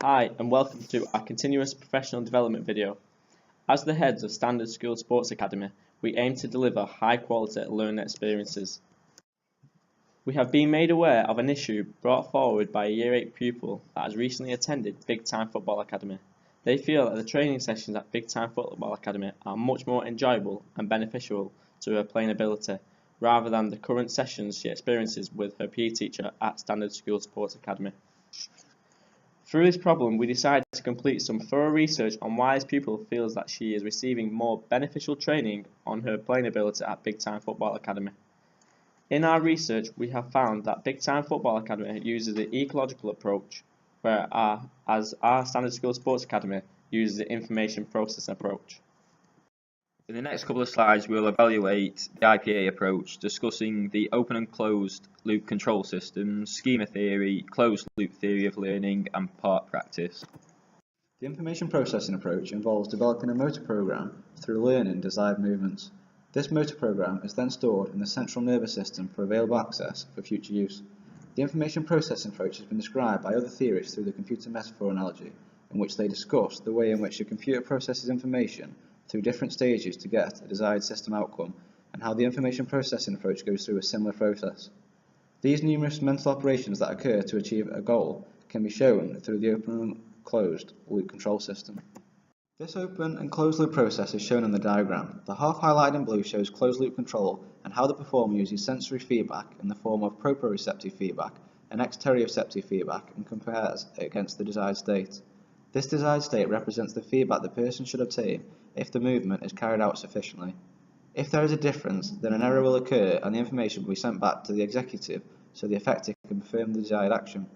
Hi and welcome to our continuous professional development video. As the heads of Standard School Sports Academy, we aim to deliver high quality learning experiences. We have been made aware of an issue brought forward by a Year 8 pupil that has recently attended Big Time Football Academy. They feel that the training sessions at Big Time Football Academy are much more enjoyable and beneficial to her playing ability, rather than the current sessions she experiences with her PE teacher at Standard School Sports Academy. Through this problem, we decided to complete some thorough research on why this pupil feels that she is receiving more beneficial training on her playing ability at Big Time Football Academy. In our research, we have found that Big Time Football Academy uses the ecological approach, whereas our Standard School Sports Academy uses the information processing approach. In the next couple of slides, we'll evaluate the IPA approach, discussing the open and closed loop control systems, schema theory, closed loop theory of learning, and part practice. The information processing approach involves developing a motor program through learning desired movements. This motor program is then stored in the central nervous system for available access for future use. The information processing approach has been described by other theorists through the computer metaphor analogy, in which they discuss the way in which a computer processes information through different stages to get a desired system outcome, and how the information processing approach goes through a similar process. These numerous mental operations that occur to achieve a goal can be shown through the open and closed loop control system. This open and closed loop process is shown in the diagram. The half highlighted in blue shows closed loop control and how the performer uses sensory feedback in the form of proprioceptive feedback and exteroceptive feedback and compares it against the desired state. This desired state represents the feedback the person should obtain if the movement is carried out sufficiently. If there is a difference, then an error will occur and the information will be sent back to the executive so the effector can perform the desired action.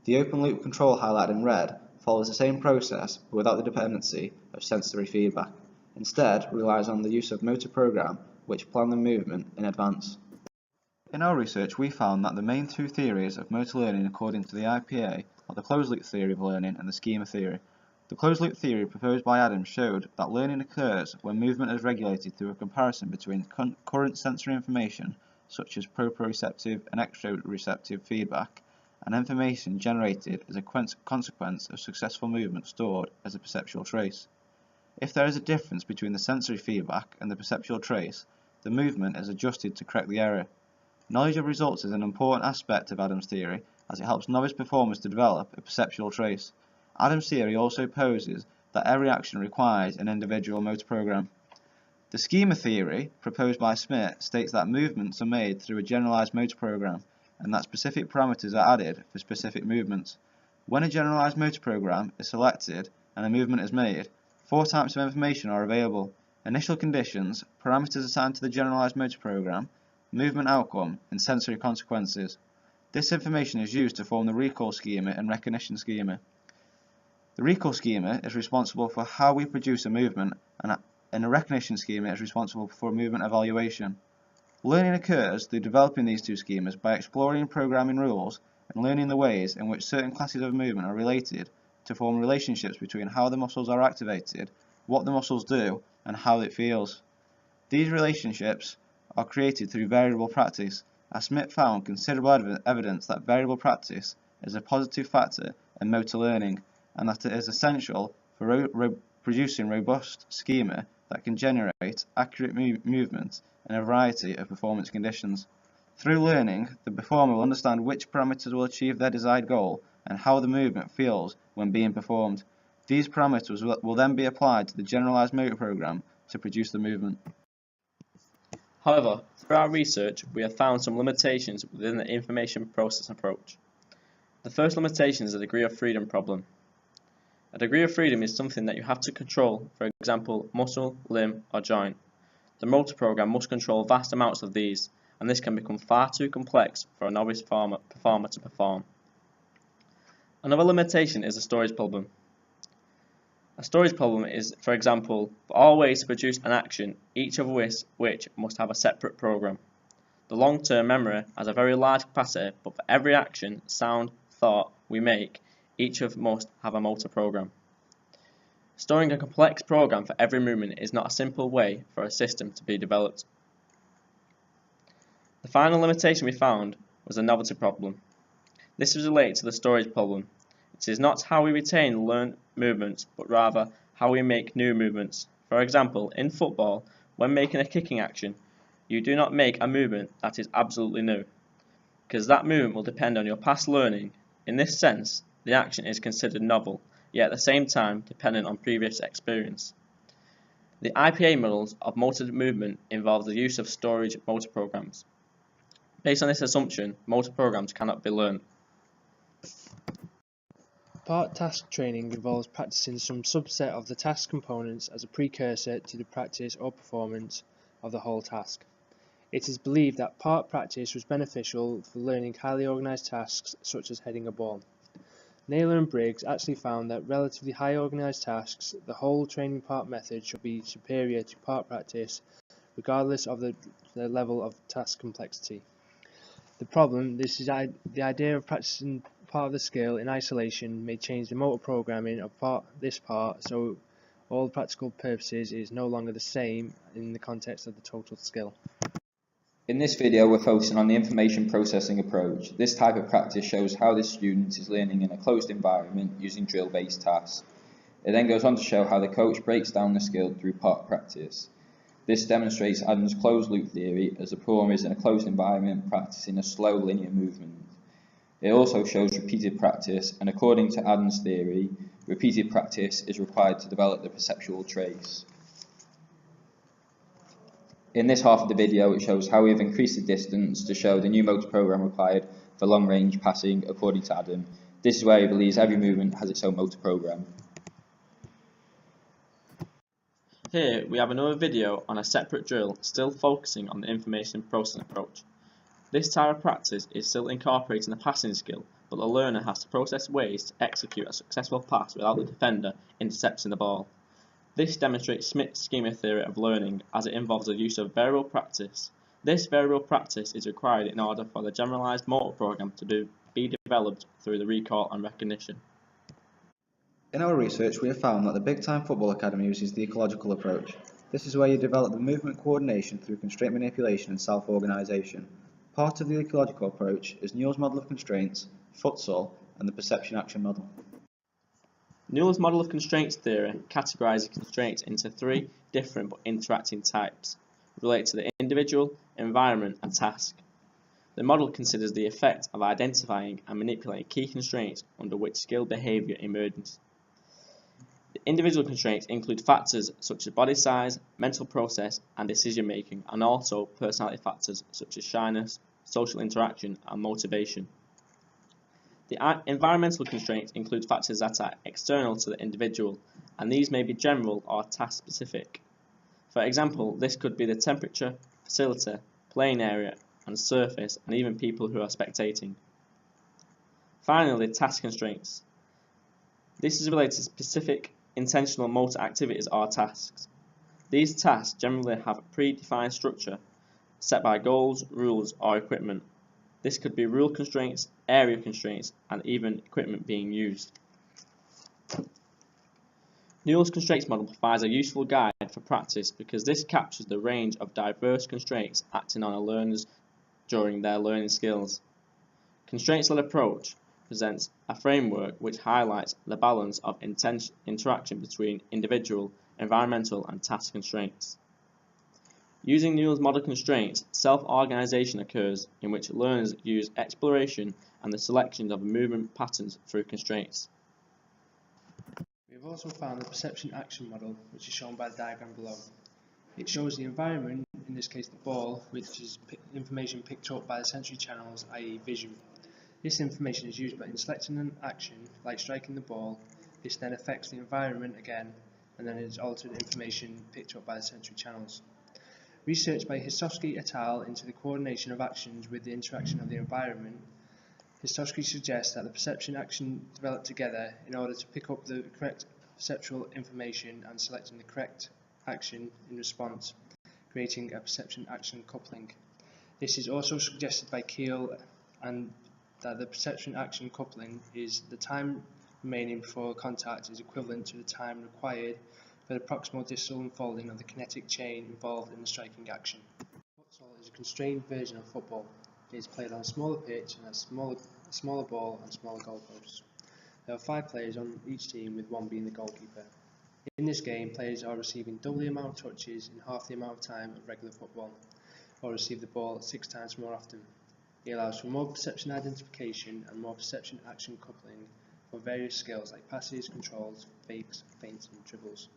The open loop control highlighted in red follows the same process but without the dependency of sensory feedback. Instead, relies on the use of motor program which plan the movement in advance. In our research, we found that the main two theories of motor learning according to the IPA are the closed loop theory of learning and the schema theory. The closed loop theory proposed by Adams showed that learning occurs when movement is regulated through a comparison between current sensory information, such as proprioceptive and exteroceptive feedback, and information generated as a consequence of successful movement stored as a perceptual trace. If there is a difference between the sensory feedback and the perceptual trace, the movement is adjusted to correct the error. Knowledge of results is an important aspect of Adams' theory, as it helps novice performers to develop a perceptual trace. Adams' theory also poses that every action requires an individual motor program. The schema theory, proposed by Smith, states that movements are made through a generalized motor program, and that specific parameters are added for specific movements. When a generalized motor program is selected and a movement is made, four types of information are available: initial conditions, parameters assigned to the generalized motor program, movement outcome, and sensory consequences. This information is used to form the recall schema and recognition schema. The recall schema is responsible for how we produce a movement, and a recognition schema is responsible for movement evaluation. Learning occurs through developing these two schemas by exploring programming rules and learning the ways in which certain classes of movement are related to form relationships between how the muscles are activated, what the muscles do, and how it feels. These relationships are created through variable practice, as Smith found considerable evidence that variable practice is a positive factor in motor learning, and that it is essential for producing robust schema that can generate accurate movement in a variety of performance conditions. Through learning, the performer will understand which parameters will achieve their desired goal and how the movement feels when being performed. These parameters will then be applied to the generalized motor program to produce the movement. However, through our research, we have found some limitations within the information processing approach. The first limitation is a degree of freedom problem. A degree of freedom is something that you have to control, for example, muscle, limb, or joint. The motor program must control vast amounts of these, and this can become far too complex for a novice performer to perform. Another limitation is a storage problem. A storage problem is, for example, for all ways to produce an action, each of which must have a separate program. The long-term memory has a very large capacity, but for every action, sound, thought we make, each of must have a motor program. Storing a complex program for every movement is not a simple way for a system to be developed. The final limitation we found was a novelty problem. This is related to the storage problem. It is not how we retain learned movements, but rather how we make new movements. For example, in football, when making a kicking action, you do not make a movement that is absolutely new, because that movement will depend on your past learning. In this sense, the action is considered novel, yet at the same time dependent on previous experience. The IPA models of motor movement involve the use of storage motor programs. Based on this assumption, motor programs cannot be learned. Part task training involves practicing some subset of the task components as a precursor to the practice or performance of the whole task. It is believed that part practice was beneficial for learning highly organised tasks such as heading a ball. Naylor and Briggs actually found that relatively high organised tasks, the whole training part method should be superior to part practice regardless of the level of task complexity. The problem, this is the idea of practicing part of the skill in isolation may change the motor programming of this part, so all practical purposes is no longer the same in the context of the total skill. In this video, we're focusing on the information processing approach. This type of practice shows how the student is learning in a closed environment using drill-based tasks. It then goes on to show how the coach breaks down the skill through part practice. This demonstrates Adam's closed loop theory, as the performer is in a closed environment practicing a slow linear movement. It also shows repeated practice, and according to Adam's theory, repeated practice is required to develop the perceptual trace. In this half of the video, it shows how we have increased the distance to show the new motor program required for long-range passing according to Adam. This is where he believes every movement has its own motor program. Here we have another video on a separate drill still focusing on the information processing approach. This type of practice is still incorporating the passing skill, but the learner has to process ways to execute a successful pass without the defender intercepting the ball. This demonstrates Smith's schema theory of learning, as it involves the use of variable practice. This variable practice is required in order for the generalized motor program to be developed through the recall and recognition. In our research, we have found that the Big Time Football Academy uses the ecological approach. This is where you develop the movement coordination through constraint manipulation and self-organisation. Part of the ecological approach is Newell's model of constraints, futsal, and the perception action model. Newell's model of constraints theory categorizes constraints into three different but interacting types, related to the individual, environment, and task. The model considers the effect of identifying and manipulating key constraints under which skill behavior emerges. The individual constraints include factors such as body size, mental process, and decision making, and also personality factors such as shyness, social interaction, and motivation. The environmental constraints include factors that are external to the individual, and these may be general or task specific. For example, this could be the temperature, facility, playing area, and surface, and even people who are spectating. Finally, task constraints. This is related to specific intentional motor activities or tasks. These tasks generally have a predefined structure set by goals, rules, or equipment. This could be rule constraints, area constraints, and even equipment being used. Newell's constraints model provides a useful guide for practice because this captures the range of diverse constraints acting on a learner's during their learning skills. Constraints-led approach presents a framework which highlights the balance of interaction between individual, environmental, and task constraints. Using Newell's model constraints, self-organization occurs in which learners use exploration and the selection of movement patterns through constraints. We have also found the perception action model, which is shown by the diagram below. It shows the environment, in this case the ball, which is information picked up by the sensory channels, i.e. vision. This information is used in selecting an action, like striking the ball. This then affects the environment again, and then is altered information picked up by the sensory channels. Research by Histowski et al. Into the coordination of actions with the interaction of the environment. Histowski suggests that the perception action develop together in order to pick up the correct perceptual information and selecting the correct action in response, creating a perception action coupling. This is also suggested by Keel, and that the perception action coupling is the time remaining before contact is equivalent to the time required for the proximal distal unfolding of the kinetic chain involved in the striking action. Futsal is a constrained version of football. It is played on a smaller pitch and has a smaller ball and smaller goalposts. There are 5 players on each team, with 1 being the goalkeeper. In this game, players are receiving double the amount of touches in half the amount of time of regular football, or receive the ball 6 times more often. It allows for more perception identification and more perception action coupling for various skills like passes, controls, fakes, feints and dribbles.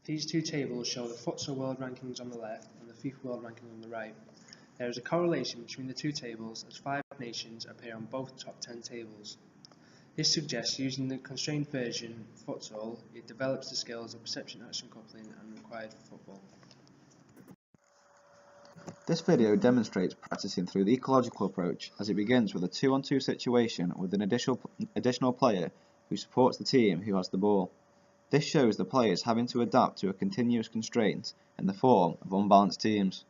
These 2 tables show the futsal world rankings on the left and the FIFA world ranking on the right. There is a correlation between the 2 tables, as 5 nations appear on both top 10 tables. This suggests using the constrained version futsal, it develops the skills of perception action coupling and required for football. This video demonstrates practicing through the ecological approach, as it begins with a 2-on-2 situation with an additional player who supports the team who has the ball. This shows the players having to adapt to a continuous constraint in the form of unbalanced teams.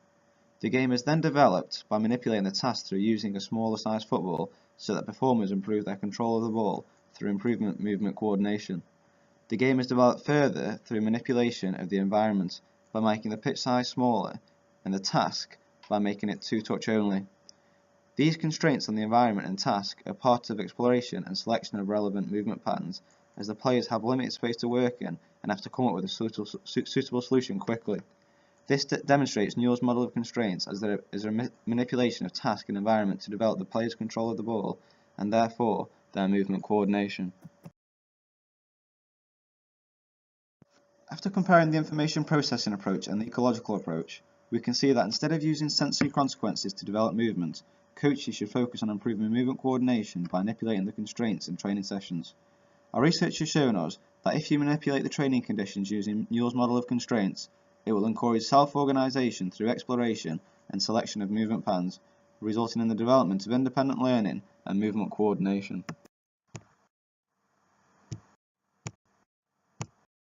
The game is then developed by manipulating the task through using a smaller size football so that performers improve their control of the ball through improved movement coordination. The game is developed further through manipulation of the environment by making the pitch size smaller and the task by making it 2-touch only. These constraints on the environment and task are part of exploration and selection of relevant movement patterns, as the players have limited space to work in and have to come up with a suitable solution quickly. This demonstrates Newell's model of constraints as there is a manipulation of task and environment to develop the player's control of the ball and therefore their movement coordination. After comparing the information processing approach and the ecological approach, we can see that instead of using sensory consequences to develop movement, coaches should focus on improving movement coordination by manipulating the constraints in training sessions. Our research has shown us that if you manipulate the training conditions using Newell's model of constraints, it will encourage self-organisation through exploration and selection of movement patterns, resulting in the development of independent learning and movement coordination.